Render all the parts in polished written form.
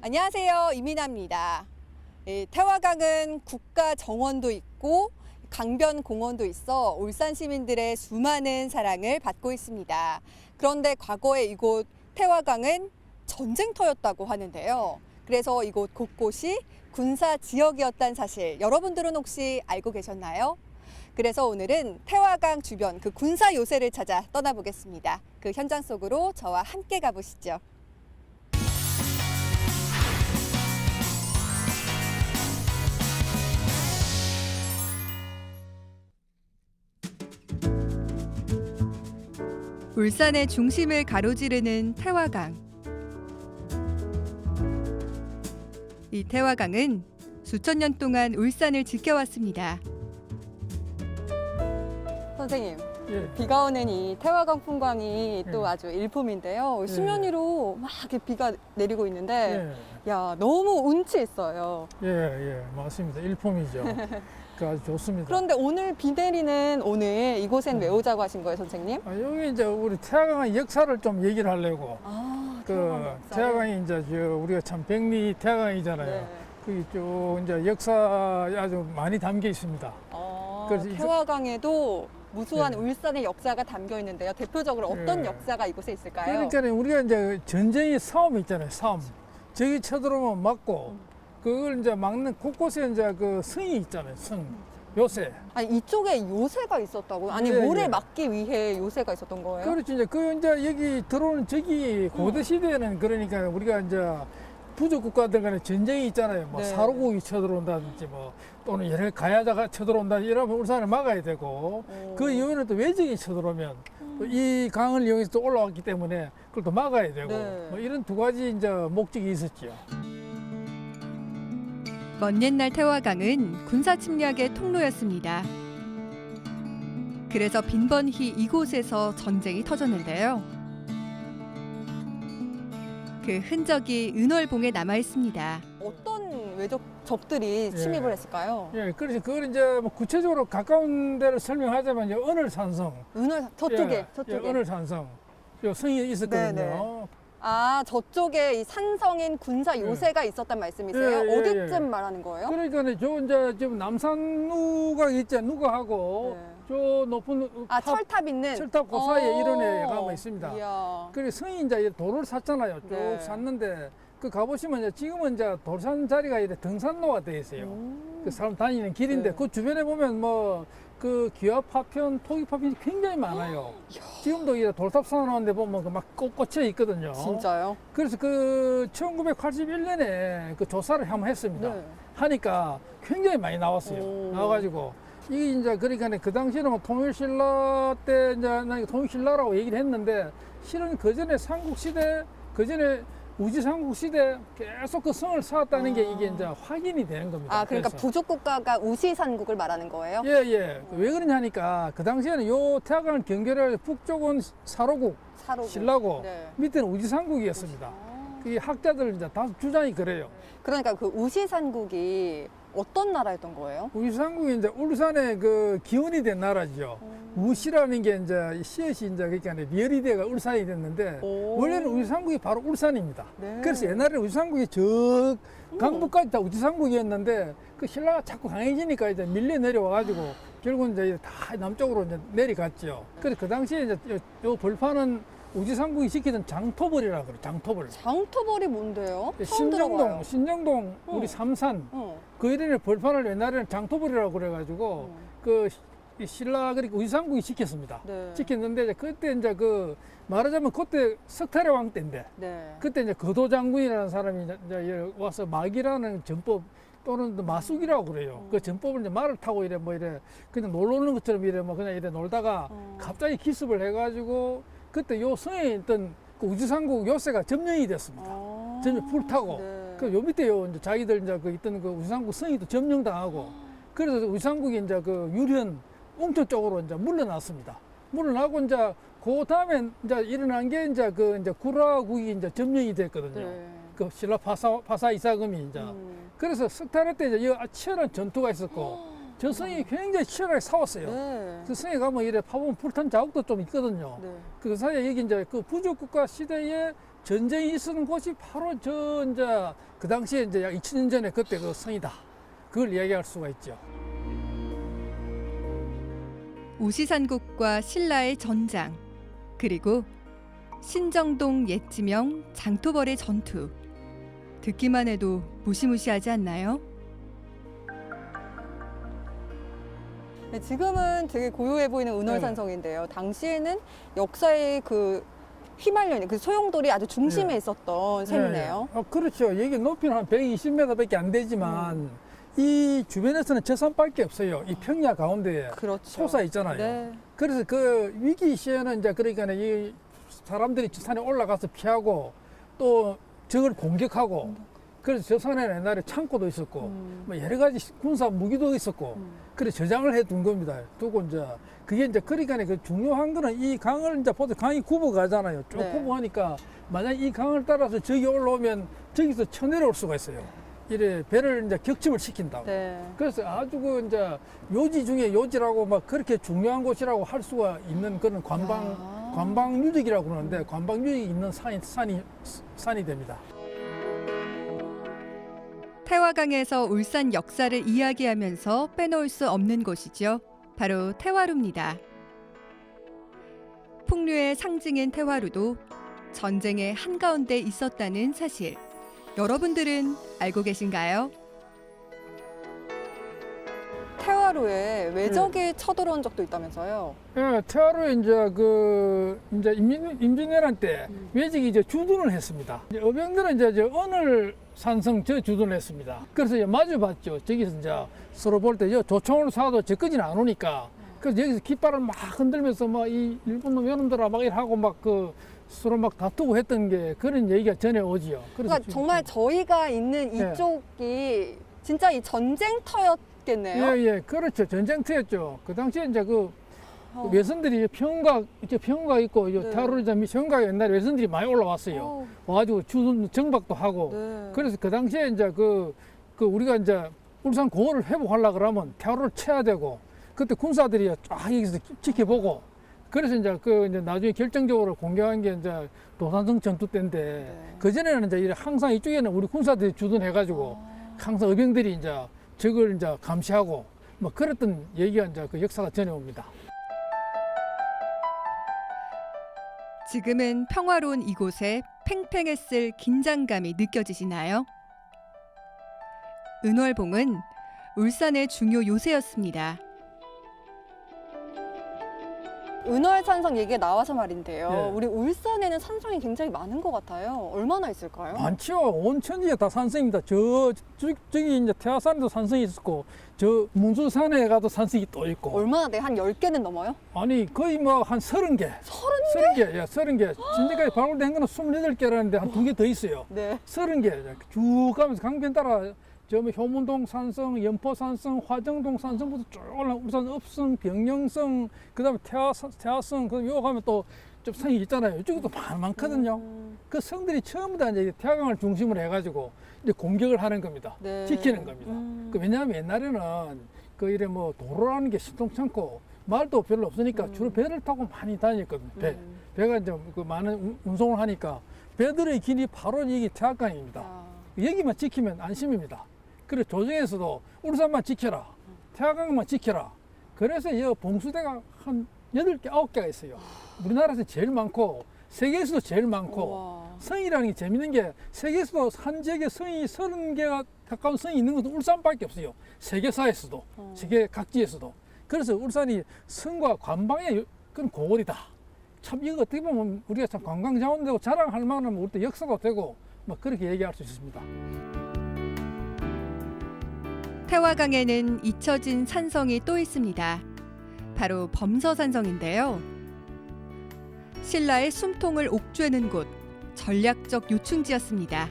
안녕하세요. 이민아입니다. 태화강은 국가 정원도 있고 강변공원도 있어 울산 시민들의 수많은 사랑을 받고 있습니다. 그런데 과거에 이곳 태화강은 전쟁터였다고 하는데요. 그래서 이곳 곳곳이 군사 지역이었다는 사실 여러분들은 혹시 알고 계셨나요? 그래서 오늘은 태화강 주변 그 군사 요새를 찾아 떠나보겠습니다. 그 현장 속으로 저와 함께 가보시죠. 울산의 중심을 가로지르는 태화강. 이 태화강은 수천 년 동안 울산을 지켜왔습니다. 선생님, 예. 비가 오는 이 태화강 풍광이 또 예. 아주 일품인데요. 수면 위로 막 이렇게 비가 내리고 있는데, 예, 야, 너무 운치 있어요. 예, 맞습니다. 일품이죠. 그 아주 좋습니다. 그런데 오늘 비 내리는 오늘 이곳엔 왜 오자고 하신 거예요, 선생님? 여기 이제 우리 태화강의 역사를 좀 얘기를 하려고. 아, 그 태화강이 이제 우리가 참 백리 태화강이잖아요. 네. 거기 쭉 이제 역사 아주 많이 담겨 있습니다. 그래서 태화강에도 무수한 네. 울산의 역사가 담겨 있는데요. 대표적으로 어떤 예. 역사가 이곳에 있을까요? 그러니까 우리가 이제 전쟁의 싸움 있잖아요. 싸움. 적이 쳐들어오면 막고 그걸 이제 막는 곳곳에 이제 그 성이 있잖아요. 성, 요새. 아니, 이쪽에 요새가 있었다고? 아니, 예, 뭐를 예. 막기 위해 요새가 있었던 거예요? 그렇죠. 이제 여기 들어오는 적이 고대 시대에는 그러니까 우리가 이제 부족 국가들 간에 전쟁이 있잖아요. 뭐 네. 사로국이 쳐들어온다든지 뭐 또는 여러 가야자가 쳐들어온다 이러면 울산을 막아야 되고 그 이후에는 또 외적이 쳐들어오면 또 이 강을 이용해서 또 올라왔기 때문에 그걸 또 막아야 되고 네. 뭐 이런 두 가지 이제 목적이 있었죠. 먼 옛날 태화강은 군사 침략의 통로였습니다. 그래서 빈번히 이곳에서 전쟁이 터졌는데요. 그 흔적이 은월봉에 남아 있습니다. 어떤 외적 적들이 예. 침입을 했을까요? 예, 그래서 그걸 이제 뭐 구체적으로 가까운 데를 설명하자면 이제 언을산성. 저쪽에. 예, 언을산성. 요 성이 있었거든요. 네네. 아, 저쪽에 이 산성인 군사 요새가 있었단 말씀이세요? 예, 예, 어디쯤 예. 말하는 거예요? 그러니까 저 이제 지금 남산 누가 있지 누가하고 네. 저 높은 아, 철탑 있는? 철탑 그 사이에 이런 애가 뭐 있습니다. 이야. 그래 성이 이제 돌을 샀잖아요. 쭉 네. 샀는데 그 가보시면 이제 지금은 이제 돌산 자리가 이래 등산로가 돼 있어요. 그 사람 다니는 길인데 네. 그 주변에 보면 뭐 그 기와 파편, 토기 파편이 굉장히 많아요. 지금도 이 돌탑 쌓아놓은데 보면 그 막 꽂혀 있거든요. 진짜요? 그래서 그 1981년에 그 조사를 한번 했습니다. 네. 하니까 굉장히 많이 나왔어요. 오. 나와가지고 이게 이제 그러니까 그 당시에는 뭐 통일신라 때 이제 나 통일신라라고 얘기를 했는데 실은 그 전에 삼국시대 그 전에 우지삼국시대 계속 그 성을 쌓았다는 게 이게 이제 확인이 되는 겁니다. 아, 그러니까 그래서. 부족 국가가 우시산국을 말하는 거예요? 예. 왜 그러냐니까 그 당시에는 요 태화강을 경계를 북쪽은 사로국, 사로국. 신라고 네. 밑에는 우지삼국이었습니다. 아. 그 학자들 이제 다 주장이 그래요. 그러니까 그 우시산국이 어떤 나라였던 거예요? 우시삼국이 이제 울산의 그 기원이 된 나라죠. 우시라는 게 이제 씨앗이 이제 그러니까 리얼이대가 울산이 됐는데 오. 원래는 우시삼국이 바로 울산입니다. 네. 그래서 옛날에 우시삼국이 저 강북까지 다 우시삼국이었는데 그 신라가 자꾸 강해지니까 이제 밀려 내려와가지고 결국 이제 다 남쪽으로 이제 내려갔죠. 그래서 그 당시에 이제 요 벌판은 우지삼국이 지키던 장토벌이라고 그래요. 장토벌. 장토벌이 뭔데요? 처음 들어봐요. 신정동 우리 삼산 어. 그 이름의 벌판을 옛날에는 장토벌이라고 그래가지고 그 신라 그러니까 우지삼국이 지켰습니다. 네. 지켰는데 이제 그때 이제 그 말하자면 그때 석탈의 왕 때인데 네. 그때 이제 거도 장군이라는 사람이 이제 와서 막이라는 전법 또는 마숙이라고 그래요. 그 전법을 이제 말을 타고 이래 뭐 이래 그냥 놀러 오는 것처럼 이래 뭐 그냥 이래 놀다가 갑자기 기습을 해가지고 그때 요 성에 있던 그 우지삼국 요새가 점령이 됐습니다. 아. 점령 불타고 네. 그 요 밑에 요 이제 자기들 이제 그 있던 그 우지삼국 성이 또 점령당하고 그래서 우지삼국이 이제 그 유련 웅천 쪽으로 이제 물러났습니다. 물러나고 이제 그 다음에 이제 일어난 게 이제 그 이제 구라국이 이제 점령이 됐거든요. 네. 그 신라 파사 이사금이 이제 그래서 석탈할 때 이제 치열한 전투가 있었고 저 성이 굉장히 치열하게 싸웠어요. 네. 그 성에 가면 이래 파보면 불탄 자국도 좀 있거든요. 네. 그 사이에 여기 이제 그 부족국가 시대에 전쟁이 있었던 곳이 바로 저 이제 그 당시에 이제 약 2000년 전에 그때 그 성이다. 그걸 이야기할 수가 있죠. 우시산국과 신라의 전장, 그리고 신정동 옛지명 장토벌의 전투. 듣기만 해도 무시무시하지 않나요? 네, 지금은 되게 고요해 보이는 은월산성인데요. 당시에는 역사의 그 휘말려 있는 그 소용돌이 아주 중심에 있었던 셈이네요. 그렇죠. 여기 높이는 한 120m밖에 안 되지만 이 주변에서는 저산밖에 없어요. 이 평야 가운데에 그렇죠. 솟아 있잖아요. 네. 그래서 그 위기 시에는 이제 그러니까 이 사람들이 저 산에 올라가서 피하고 또 적을 공격하고 그래서 저 산에는 옛날에 창고도 있었고 뭐 여러 가지 군사 무기도 있었고 그래 저장을 해 둔 겁니다. 두고 이제 그게 이제 그러니까 그 중요한 거는 이 강을 이제 보통 강이 굽어가잖아요. 쭉 네. 굽어가니까 만약 이 강을 따라서 저기 올라오면 저기서 쳐내려올 수가 있어요. 이래 배를 이제 격침을 시킨다고. 네. 그래서 아주 그 이제 요지 중에 요지라고 막 그렇게 중요한 곳이라고 할 수가 있는 그런 관방유적이라고 그러는데 관방유적이 있는 산이 됩니다. 태화강에서 울산 역사를 이야기하면서 빼놓을 수 없는 곳이죠. 바로 태화루입니다. 풍류의 상징인 태화루도 전쟁의 한가운데 있었다는 사실. 여러분들은 알고 계신가요? 태화루에 외적이 쳐들어온 적도 있다면서요? 예, 태화루에 이제 임진왜란 때 외적이 이제 주둔을 했습니다. 이제 어병들은 이제 저 언을 산성 저 주둔을 했습니다. 그래서 이제 마주봤죠. 저기서 이제 서로 볼 때 조총을 쏴도 저까지는 안 오니까 그래서 여기서 깃발을 막 흔들면서 막 이 일본 놈 요놈들아 막 이러고 막 그 서로 막 다투고 했던 게 그런 얘기가 전해 오지요. 그래서 그러니까 정말 저희가 있는 예. 이쪽이 진짜 이 전쟁터였겠네요. 예, 그렇죠. 전쟁터였죠. 그 당시에 이제 그 어. 외선들이 평각 있고 네. 태화루 평각에 옛날에 외선들이 많이 올라왔어요. 어, 와가지고 주둔 정박도 하고. 네. 그래서 그 당시에 이제 그 우리가 이제 울산 고을을 회복하려 그러면 태화루를 쳐야 되고 그때 군사들이 쫙 여기서 지켜보고 그래서 이제 나중에 결정적으로 공격한 게 이제 도산성 전투 때인데 네. 그 전에는 이제 항상 이쪽에는 우리 군사들이 주둔해가지고 항상 의병들이 이제 적을 이제 감시하고 뭐 그랬던 얘기가 이제 그 역사가 전해옵니다. 지금은 평화로운 이곳에 팽팽했을 긴장감이 느껴지시나요? 은월봉은 울산의 중요 요새였습니다. 은월산성 얘기가 나와서 말인데요. 네. 우리 울산에는 산성이 굉장히 많은 것 같아요. 얼마나 있을까요? 많죠. 온 천지가 다 산성입니다. 저기 이제 태화산에도 산성이 있었고, 저 문수산에 가도 산성이 또 있고. 얼마나 돼? 한 10개는 넘어요? 아니, 거의 뭐 한 30개. 30개? 예, 30개. 지금까지 발굴된 거는 28개라는데 한 2개 더 있어요. 네. 30개. 쭉 가면서 강변 따라 저 뭐 효문동 산성, 연포산성, 화정동 산성부터 쭉 올라 울산 읍성, 병영성, 그다음에 태화성, 요 가면 또 좀 성이 있잖아요. 이쪽도 많거든요. 그 성들이 전부 다 이제 태화강을 중심으로 해가지고 이제 공격을 하는 겁니다. 네. 지키는 겁니다. 그 왜냐하면 옛날에는 그 이래 뭐 도로라는 게 신통찮고 말도 별로 없으니까 주로 배를 타고 많이 다녔거든요. 배가 이제 그 많은 운송을 하니까 배들의 길이 바로 여기 태화강입니다. 아, 여기만 지키면 안심입니다. 그래 조정에서도 울산만 지켜라. 태화강만 지켜라. 그래서 이 봉수대가 한 8개, 9개가 있어요. 우리나라에서 제일 많고 세계에서도 제일 많고 우와. 성이라는 게 재밌는 게 세계에서도 한 지역에 성이 30개가 가까운 성이 있는 것도 울산밖에 없어요. 세계사에서도 세계 각지에서도. 그래서 울산이 성과 관방의 그런 고을이다. 참 이거 어떻게 보면 우리가 참 관광 자원되고 자랑할 만한 우리 역사도 되고 뭐 그렇게 얘기할 수 있습니다. 태화강에는 잊혀진 산성이 또 있습니다. 바로 범서산성인데요. 신라의 숨통을 옥죄는 곳, 전략적 요충지였습니다.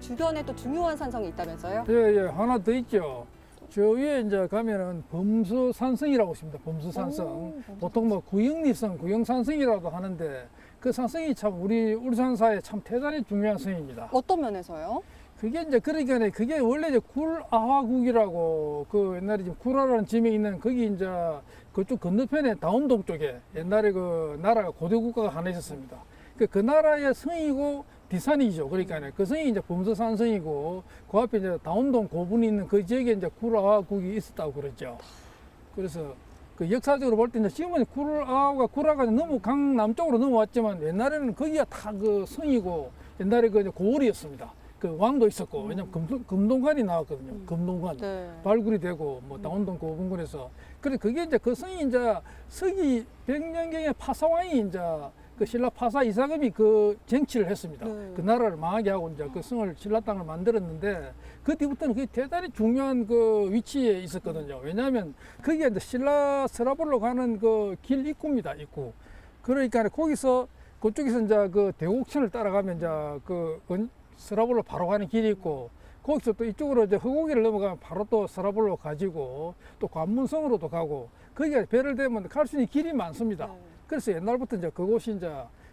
주변에 또 중요한 산성이 있다면서요? 예, 하나 더 있죠. 저 위에 이제 가면은 범서산성이라고 있습니다. 범서산성. 오, 보통 뭐 구영리성, 구영산성이라고 하는데 그 산성이 참 우리 울산사에 참 대단히 중요한 성입니다. 어떤 면에서요? 그게 이제 그러니까 그게 원래 이제 굴아화국이라고 그 옛날에 지금 구라라는 지명이 있는 거기 이제 그쪽 건너편에 다운동 쪽에 옛날에 그 나라가 고대 국가가 하나 있었습니다. 그 나라의 성이고 디산이죠. 그러니까 그 성이 이제 범서산 성이고 그 앞에 이제 다운동 고분이 있는 그 지역에 이제 구라국이 있었다고 그러죠. 그래서 그 역사적으로 볼 때 이제 지금은 구라가 너무 강남 쪽으로 넘어왔지만 옛날에는 거기가 다 그 성이고 옛날에 그 이제 고을이었습니다. 그 왕도 있었고 왜냐면 금동관이 나왔거든요. 금동관 네. 발굴이 되고 뭐 다운동 고분군에서 그래 그게 이제 그 성이 이제 서기 100년경에 파사왕이 이제 그 신라 파사 이사금이 그 쟁취를 했습니다. 네. 그 나라를 망하게 하고 이제 그 성을 신라 땅을 만들었는데 그 뒤부터는 그게 대단히 중요한 그 위치에 있었거든요. 왜냐하면 거기가 이제 신라 서라벌로 가는 그 길 입구입니다. 입구. 그러니까 거기서 그쪽에서 이제 그 대곡천을 따라가면 이제 그 서라벌로 바로 가는 길이 있고 거기서 또 이쪽으로 이제 허곡이를 넘어가면 바로 또 서라벌로 가지고 또 관문성으로도 가고 거기가 배를 대면 갈 수 있는 길이 많습니다. 네. 그래서 옛날부터 이제 그곳이 이제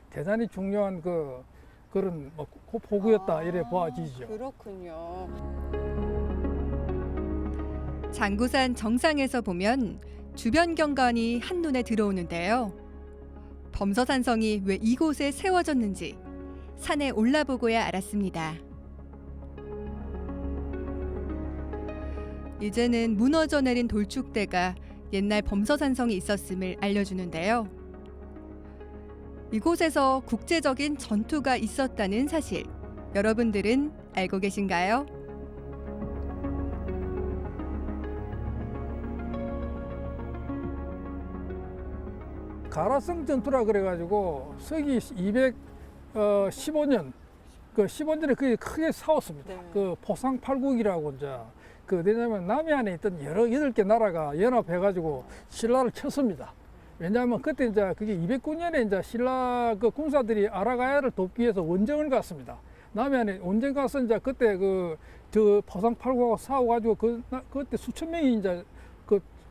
대단히 중요한 그런 뭐 포구였다 이래 보아지죠. 그렇군요. 장구산 정상에서 보면 주변 경관이 한눈에 들어오는데요. 범서산성이 왜 이곳에 세워졌는지 산에 올라보고야 알았습니다. 이제는 무너져 내린 돌축대가 옛날 범서산성이 있었음을 알려주는데요. 이곳에서 국제적인 전투가 있었다는 사실, 여러분들은 알고 계신가요? 가라성 전투라 그래가지고 서기 215년 그 15년에 그게 크게 싸웠습니다. 네. 그 포상팔국이라고 이제 그 왜냐하면 남해안에 있던 8개 나라가 연합해가지고 신라를 쳤습니다. 왜냐하면 그때 이제 그게 209년에 이제 신라 그 군사들이 아라가야를 돕기 위해서 원정을 갔습니다. 남해안에 원정 가서 이제 그때 저 포상팔국하고 싸워가지고 그때 수천 명이 이제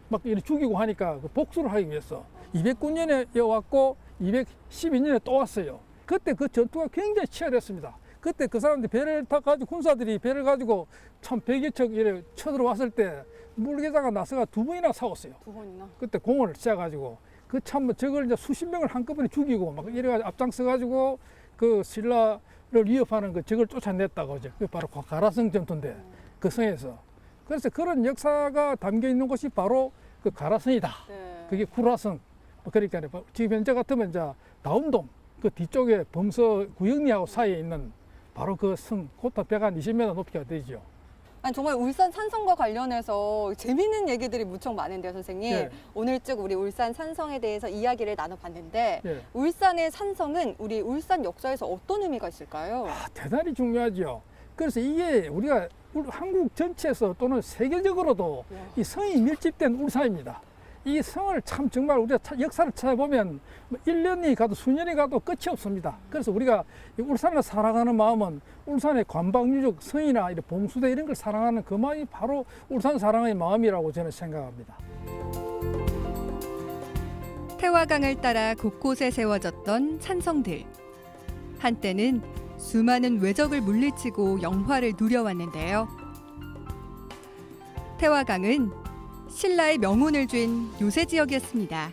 막 이렇게 죽이고 하니까 그 복수를 하기 위해서 209년에 왔고 212년에 또 왔어요. 그때 그 전투가 굉장히 치열했습니다. 그때 그 사람들이 배를 타가지고 군사들이 배를 가지고 참 100여 척 이렇게 쳐들어왔을 때 물계자가 나서가 2번이나 싸웠어요. 2번이나. 그때 공을 씌워가지고 그 참 저걸 이제 수십 명을 한꺼번에 죽이고 막 이래가지고 앞장서가지고 그 신라를 위협하는 그 적을 쫓아냈다고 하죠. 그게 바로 가라성 전투인데 그 성에서. 그래서 그런 역사가 담겨 있는 곳이 바로 그 가라성이다. 네. 그게 구라성. 그러니까 지금 현재 같으면 이제 다운동 그 뒤쪽에 범서 구영리하고 사이에 있는 바로 그 성, 곧다 120m 높이가 되죠. 아니, 정말 울산 산성과 관련해서 재미있는 얘기들이 무척 많은데요, 선생님. 네. 오늘 쭉 우리 울산 산성에 대해서 이야기를 나눠봤는데 예. 울산의 산성은 우리 울산 역사에서 어떤 의미가 있을까요? 대단히 중요하죠. 그래서 이게 우리가 한국 전체에서 또는 세계적으로도 이 성이 밀집된 울산입니다. 이 성을 참 정말 우리가 역사를 찾아보면 1년이 가도 수년이 가도 끝이 없습니다. 그래서 우리가 이 울산을 사랑하는 마음은 울산의 관방유적 성이나 이런 봉수대 이런 걸 사랑하는 그 마음이 바로 울산 사랑의 마음이라고 저는 생각합니다. 태화강을 따라 곳곳에 세워졌던 산성들. 한때는 수많은 외적을 물리치고 영화를 누려왔는데요. 태화강은 신라의 명운을 쥔 요새 지역이었습니다.